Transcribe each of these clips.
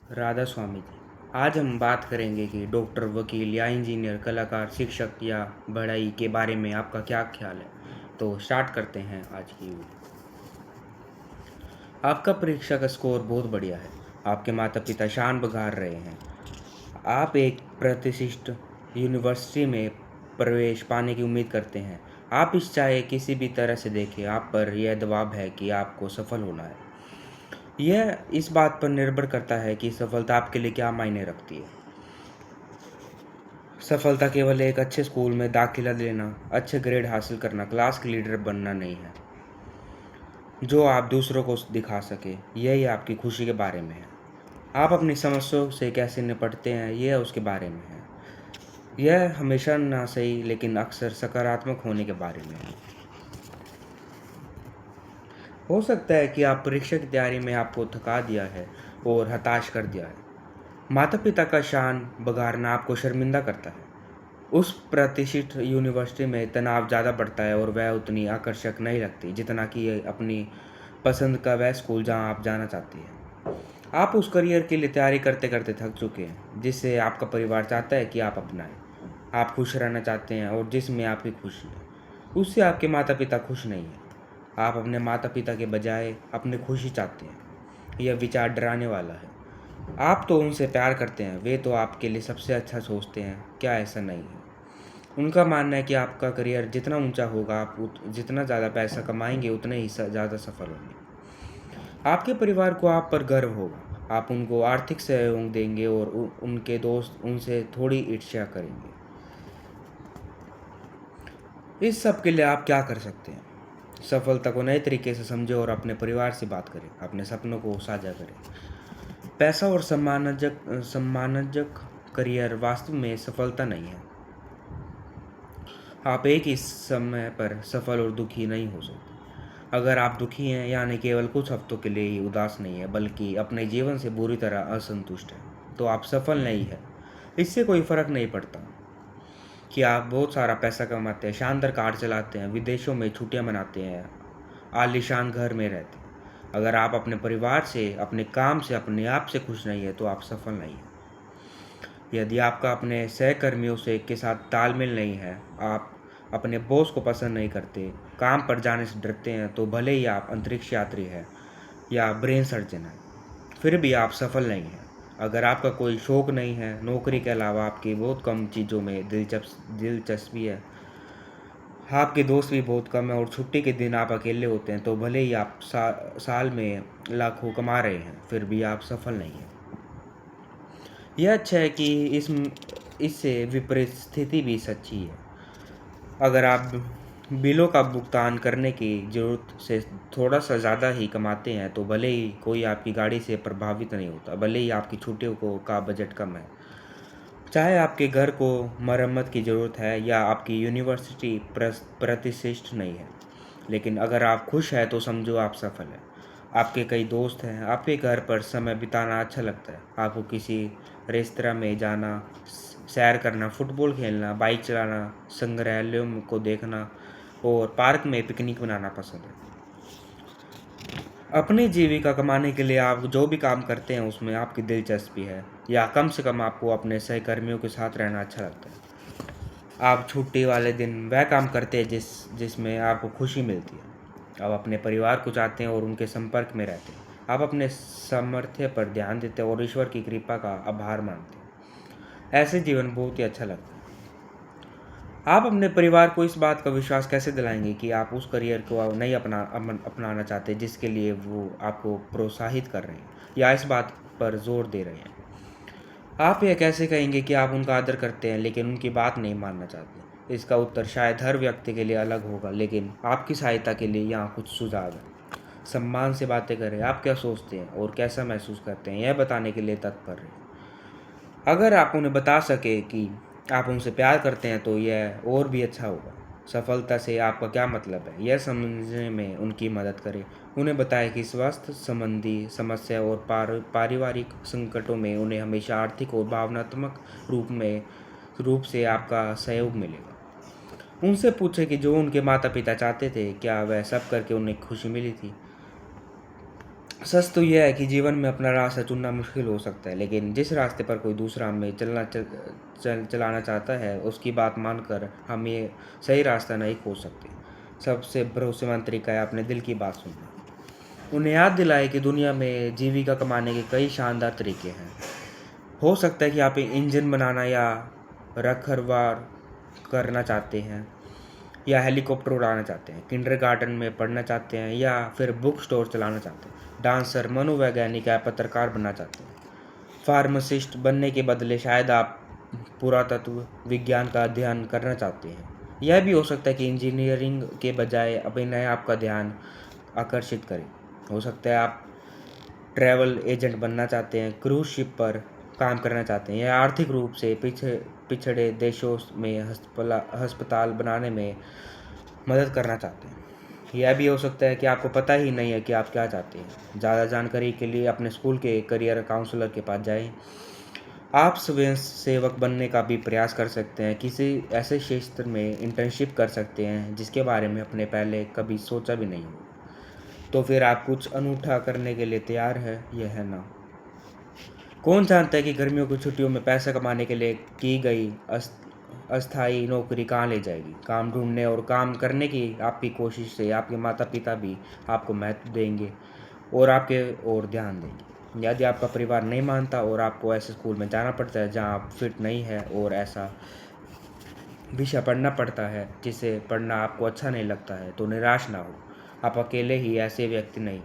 राधा स्वामी जी। आज हम बात करेंगे कि डॉक्टर, वकील या इंजीनियर, कलाकार, शिक्षक या बढ़ई के बारे में आपका क्या ख्याल है। तो स्टार्ट करते हैं आज की वीडियो। आपका परीक्षा का स्कोर बहुत बढ़िया है। आपके माता पिता शान बघार रहे हैं। आप एक प्रतिष्ठित यूनिवर्सिटी में प्रवेश पाने की उम्मीद करते हैं। आप इस चाहे किसी भी तरह से देखें, आप पर यह दबाव है कि आपको सफल होना है। यह इस बात पर निर्भर करता है कि सफलता आपके लिए क्या मायने रखती है। सफलता केवल एक अच्छे स्कूल में दाखिला लेना, अच्छे ग्रेड हासिल करना, क्लास के लीडर बनना नहीं है जो आप दूसरों को दिखा सके। यही आपकी खुशी के बारे में है। आप अपनी समस्याओं से कैसे निपटते हैं, यह उसके बारे में है। यह हमेशा ना सही लेकिन अक्सर सकारात्मक होने के बारे में है। हो सकता है कि आप परीक्षा की तैयारी में आपको थका दिया है और हताश कर दिया है। माता पिता का शान बघारना आपको शर्मिंदा करता है। उस प्रतिष्ठित यूनिवर्सिटी में तनाव ज़्यादा बढ़ता है और वह उतनी आकर्षक नहीं लगती जितना कि ये अपनी पसंद का वह स्कूल जहां आप जाना चाहती हैं। आप उस करियर के लिए तैयारी करते करते थक चुके हैं जिससे आपका परिवार चाहता है कि आप अपनाएं। आप खुश रहना चाहते हैं और जिसमें आपकी खुशी है उससे आपके माता पिता खुश नहीं हैं। आप अपने माता पिता के बजाय अपनी खुशी चाहते हैं। यह विचार डराने वाला है। आप तो उनसे प्यार करते हैं, वे तो आपके लिए सबसे अच्छा सोचते हैं, क्या ऐसा नहीं है? उनका मानना है कि आपका करियर जितना ऊंचा होगा, आप जितना ज़्यादा पैसा कमाएंगे उतने ही ज़्यादा सफल होंगे। आपके परिवार को आप पर गर्व होगा। आप उनको आर्थिक सहयोग देंगे और उनके दोस्त उनसे थोड़ी ईर्ष्या करेंगे। इस सब के लिए आप क्या कर सकते हैं? सफलता को नए तरीके से समझें और अपने परिवार से बात करें, अपने सपनों को साझा करें। पैसा और सम्मानजनक करियर वास्तव में सफलता नहीं है। आप एक ही समय पर सफल और दुखी नहीं हो सकते। अगर आप दुखी हैं यानी केवल कुछ हफ्तों के लिए ही उदास नहीं है बल्कि अपने जीवन से बुरी तरह असंतुष्ट हैं, तो आप सफल नहीं है। इससे कोई फर्क नहीं पड़ता कि आप बहुत सारा पैसा कमाते हैं, शानदार कार चलाते हैं, विदेशों में छुट्टियां मनाते हैं, आलीशान घर में रहते हैं। अगर आप अपने परिवार से, अपने काम से, अपने आप से खुश नहीं है तो आप सफल नहीं है। यदि आपका अपने सहकर्मियों से के साथ तालमेल नहीं है, आप अपने बॉस को पसंद नहीं करते, काम पर जाने से डरते हैं, तो भले ही आप अंतरिक्ष यात्री हैं या ब्रेन सर्जन हैं, फिर भी आप सफल नहीं हैं। अगर आपका कोई शौक नहीं है, नौकरी के अलावा आपकी बहुत कम चीज़ों में दिलचस्पी है, आपके दोस्त भी बहुत कम हैं और छुट्टी के दिन आप अकेले होते हैं, तो भले ही आप साल में लाखों कमा रहे हैं, फिर भी आप सफल नहीं हैं। यह अच्छा है कि इससे विपरीत स्थिति भी सच्ची है। अगर आप बिलों का भुगतान करने की ज़रूरत से थोड़ा सा ज़्यादा ही कमाते हैं, तो भले ही कोई आपकी गाड़ी से प्रभावित नहीं होता, भले ही आपकी छुट्टियों को का बजट कम है, चाहे आपके घर को मरम्मत की ज़रूरत है या आपकी यूनिवर्सिटी प्रतिष्ठित नहीं है, लेकिन अगर आप खुश हैं तो समझो आप सफल हैं। आपके कई दोस्त हैं, आपके घर पर समय बिताना अच्छा लगता है, आपको किसी रेस्तरां में जाना, सैर करना, फुटबॉल खेलना, बाइक चलाना, संग्रहालयों को देखना और पार्क में पिकनिक मनाना पसंद है। अपनी जीविका कमाने के लिए आप जो भी काम करते हैं उसमें आपकी दिलचस्पी है या कम से कम आपको अपने सहकर्मियों के साथ रहना अच्छा लगता है। आप छुट्टी वाले दिन वह काम करते हैं जिसमें आपको खुशी मिलती है। आप अपने परिवार को चाहते हैं और उनके संपर्क में रहते हैं। आप अपने सामर्थ्य पर ध्यान देते हैं और ईश्वर की कृपा का आभार मानते हैं। ऐसे जीवन बहुत ही अच्छा लगता है। आप अपने परिवार को इस बात का विश्वास कैसे दिलाएंगे कि आप उस करियर को नहीं अपनाना चाहते जिसके लिए वो आपको प्रोत्साहित कर रहे हैं या इस बात पर जोर दे रहे हैं? आप यह कैसे कहेंगे कि आप उनका आदर करते हैं लेकिन उनकी बात नहीं मानना चाहते? इसका उत्तर शायद हर व्यक्ति के लिए अलग होगा, लेकिन आपकी सहायता के लिए यहाँ कुछ सुझाव हैं। सम्मान से बातें करें, आप क्या सोचते हैं और कैसा महसूस करते हैं, यह बताने के लिए तत्पर रहें। अगर आप उन्हें बता सके कि आप उनसे प्यार करते हैं तो यह और भी अच्छा होगा। सफलता से आपका क्या मतलब है, यह समझने में उनकी मदद करें। उन्हें बताएं कि स्वास्थ्य संबंधी समस्या और पारिवारिक संकटों में उन्हें हमेशा आर्थिक और भावनात्मक रूप से आपका सहयोग मिलेगा। उनसे पूछें कि जो उनके माता पिता चाहते थे क्या वह सब करके उन्हें खुशी मिली थी। सच तो यह है कि जीवन में अपना रास्ता चुनना मुश्किल हो सकता है, लेकिन जिस रास्ते पर कोई दूसरा हमें चलाना चाहता है, उसकी बात मानकर हम ये सही रास्ता नहीं खोज सकते। सबसे भरोसेमंद तरीका है अपने दिल की बात सुनना। उन्हें याद दिलाएं कि दुनिया में जीविका कमाने के कई शानदार तरीके हैं। हो सकता है कि आप इंजन बनाना या रखरखाव करना चाहते हैं, या हेलीकॉप्टर उड़ाना चाहते हैं, किंडरगार्टन में पढ़ना चाहते हैं, या फिर बुक स्टोर चलाना चाहते हैं, डांसर, मनोवैज्ञानिक या पत्रकार बनना चाहते हैं। फार्मासिस्ट बनने के बदले शायद आप पुरातत्व विज्ञान का अध्ययन करना चाहते हैं। यह भी हो सकता है कि इंजीनियरिंग के बजाय अभिनय आपका ध्यान आकर्षित करे। हो सकता है आप ट्रैवल एजेंट बनना चाहते हैं, क्रूज शिप पर काम करना चाहते हैं, या आर्थिक रूप से पिछड़े देशों में अस्पताल बनाने में मदद करना चाहते हैं। यह भी हो सकता है कि आपको पता ही नहीं है कि आप क्या चाहते हैं। ज़्यादा जानकारी के लिए अपने स्कूल के करियर काउंसलर के पास जाएं। आप स्वयं सेवक बनने का भी प्रयास कर सकते हैं, किसी ऐसे क्षेत्र में इंटर्नशिप कर सकते हैं जिसके बारे में आपने पहले कभी सोचा भी नहीं हो। तो फिर आप कुछ अनूठा करने के लिए तैयार है, यह है ना? कौन जानता है कि गर्मियों की छुट्टियों में पैसा कमाने के लिए की गई अस्थायी नौकरी कहाँ ले जाएगी? काम ढूंढने और काम करने की आपकी कोशिश से आपके माता पिता भी आपको महत्व देंगे और आपके और ध्यान देंगे। यदि आपका परिवार नहीं मानता और आपको ऐसे स्कूल में जाना पड़ता है जहाँ आप फिट नहीं है, और ऐसा विषय पढ़ना पड़ता है जिसे पढ़ना आपको अच्छा नहीं लगता है, तो निराश ना हो। आप अकेले ही ऐसे व्यक्ति नहीं।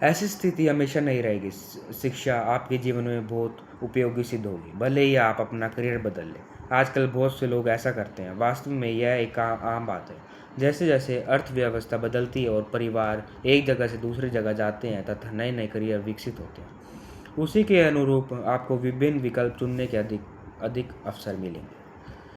ऐसी स्थिति हमेशा नहीं रहेगी। शिक्षा आपके जीवन में बहुत उपयोगी सिद्ध होगी, भले ही आप अपना करियर बदल लें। आजकल बहुत से लोग ऐसा करते हैं। वास्तव में यह एक आम बात है। जैसे जैसे अर्थव्यवस्था बदलती है और परिवार एक जगह से दूसरी जगह जाते हैं तथा नए नए करियर विकसित होते हैं, उसी के अनुरूप आपको विभिन्न विकल्प चुनने के अधिक अधिक अवसर मिलेंगे।